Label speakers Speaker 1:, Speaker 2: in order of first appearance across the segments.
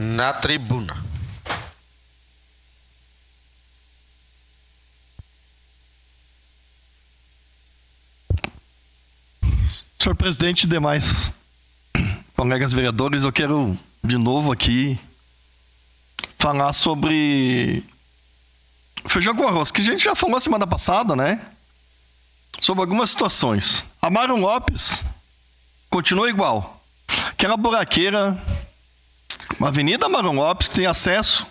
Speaker 1: Na tribuna.
Speaker 2: Senhor presidente e demais colegas vereadores, eu quero de novo aqui falar sobre feijão com arroz, que a gente já falou semana passada, né? Sobre algumas situações. A Mário Lopes continua igual. Aquela buraqueira, uma Avenida Mário Lopes, tem acesso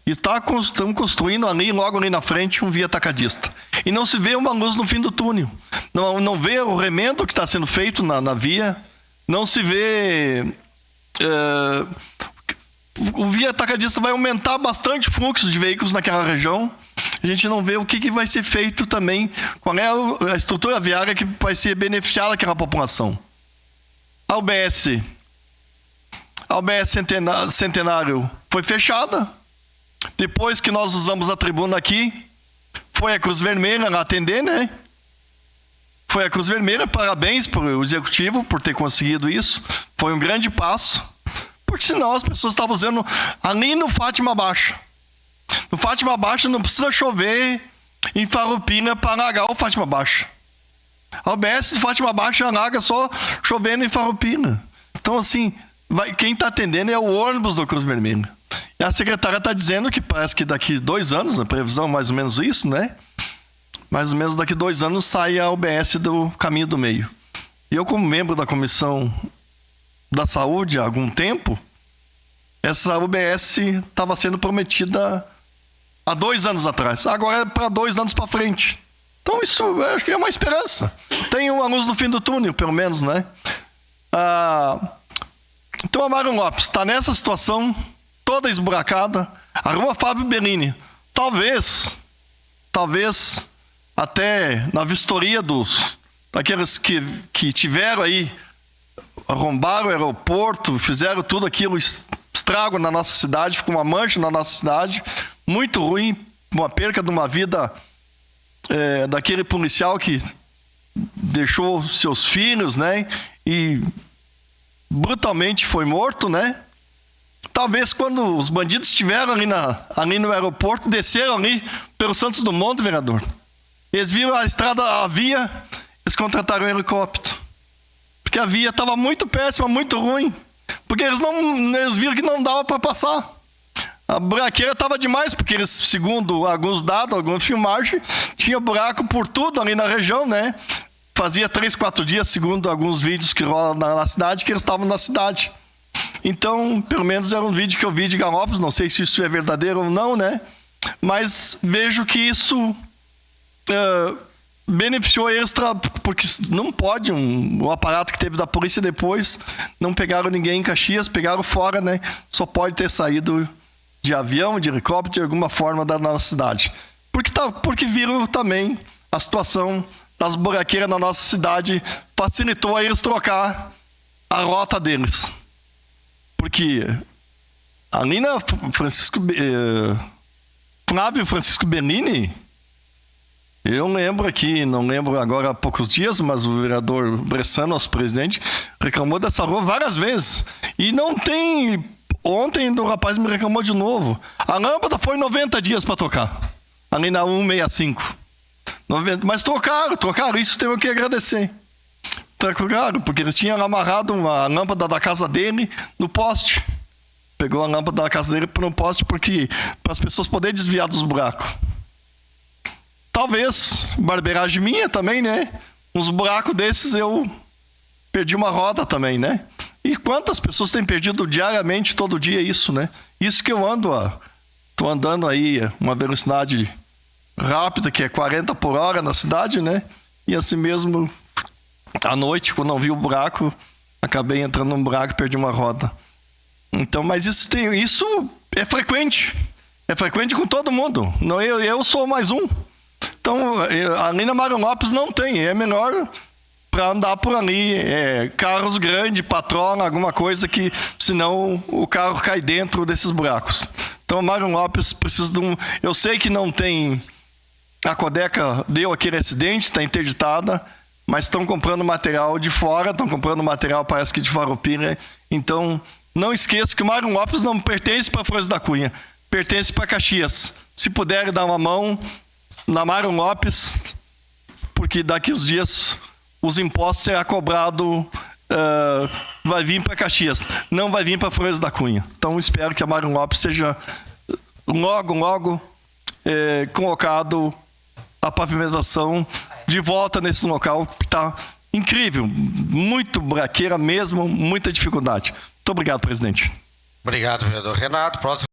Speaker 2: e estão construindo ali, logo ali na frente, um via atacadista. E não se vê uma luz no fim do túnel. Não vê o remendo que está sendo feito na via. Não se vê... o via atacadista vai aumentar bastante o fluxo de veículos naquela região. A gente não vê o que vai ser feito também, qual é a estrutura viária que vai ser beneficiada aquela população. A UBS Centenário foi fechada. Depois que nós usamos a tribuna aqui, foi a Cruz Vermelha lá atender, né? Foi a Cruz Vermelha, parabéns para o Executivo por ter conseguido isso. Foi um grande passo, porque senão as pessoas estavam usando ali no Fátima Baixa. No Fátima Baixa não precisa chover em Farroupilha para alagar o Fátima Baixa. A UBS do Fátima Baixa alaga só chovendo em Farroupilha. Então, assim, quem está atendendo é o ônibus do Cruz Vermelha. E a secretária está dizendo que parece que daqui 2 anos, a previsão mais ou menos isso, né? Mais ou menos daqui 2 anos sai a UBS do Caminho do Meio. E eu, como membro da Comissão da Saúde há algum tempo, essa UBS estava sendo prometida há 2 anos atrás. Agora é para 2 anos para frente. Então isso eu acho que é uma esperança. Tem uma luz no fim do túnel, pelo menos, né? Então a Mário Lopes está nessa situação, toda esburacada. A rua Fábio Bellini, talvez até na vistoria daqueles que tiveram aí, arrombaram o aeroporto, fizeram tudo aquilo, estrago na nossa cidade, ficou uma mancha na nossa cidade, muito ruim, uma perca de uma vida daquele policial que deixou seus filhos, né? E brutalmente foi morto, né? Talvez quando os bandidos estiveram ali no aeroporto, desceram ali pelo Santos Dumont, vereador. Eles viram a via, eles contrataram um helicóptero. Porque a via estava muito péssima, muito ruim. Porque eles viram que não dava para passar. A buraqueira estava demais, porque eles, segundo alguns dados, alguma filmagem, tinha buraco por tudo ali na região, né? Fazia 3, 4 dias, segundo alguns vídeos que rolam na cidade, que eles estavam na cidade. Então, pelo menos era um vídeo que eu vi de Galópolis, não sei se isso é verdadeiro ou não, né? Mas vejo que isso beneficiou eles, porque não pode, o aparato que teve da polícia depois, não pegaram ninguém em Caxias, pegaram fora, né? Só pode ter saído de avião, de helicóptero, de alguma forma da nossa cidade. Porque viram também a situação das buraqueiras na nossa cidade, facilitou a eles trocar a rota deles. Porque ali na Flávio Francisco Bellini, eu lembro aqui, não lembro agora há poucos dias, mas o vereador Bressano, nosso presidente, reclamou dessa rua várias vezes. E não tem... Ontem o rapaz me reclamou de novo. A lâmpada foi 90 dias para tocar. Ali na 165. 90, mas trocaram. Isso temos que agradecer. Trocaram, porque eles tinham amarrado a lâmpada da casa dele no poste. Pegou a lâmpada da casa dele no poste para as pessoas poderem desviar dos buracos. Talvez, barbeiragem minha também, né? Uns buracos desses eu perdi uma roda também, né? E quantas pessoas têm perdido diariamente, todo dia isso, né? Isso que eu tô andando aí uma velocidade rápida, que é 40 por hora na cidade, né? E assim mesmo, à noite, quando não vi o buraco, acabei entrando num buraco e perdi uma roda. Então, mas isso é frequente. É frequente com todo mundo. Não, eu sou mais um. Então, ali na Mário Lopes não tem. É melhor para andar por ali, carros grandes, patrola, alguma coisa que, senão o carro cai dentro desses buracos. Então, a Mário Lopes precisa de um... Eu sei que não tem... A Codeca deu aquele acidente, está interditada, mas estão comprando material de fora, estão comprando material, parece que de Farroupilha. Então, Não esqueça que o Mário Lopes não pertence para Flores da Cunha, pertence para Caxias. Se puder dar uma mão na Mário Lopes, porque daqui uns dias os impostos serão cobrados, vai vir para Caxias, não vai vir para Flores da Cunha. Então espero que a Mário Lopes seja logo colocado a pavimentação de volta nesse local que está incrível, muito buraqueira mesmo, muita dificuldade. Muito obrigado, presidente.
Speaker 1: Obrigado, vereador Renato. Próximo.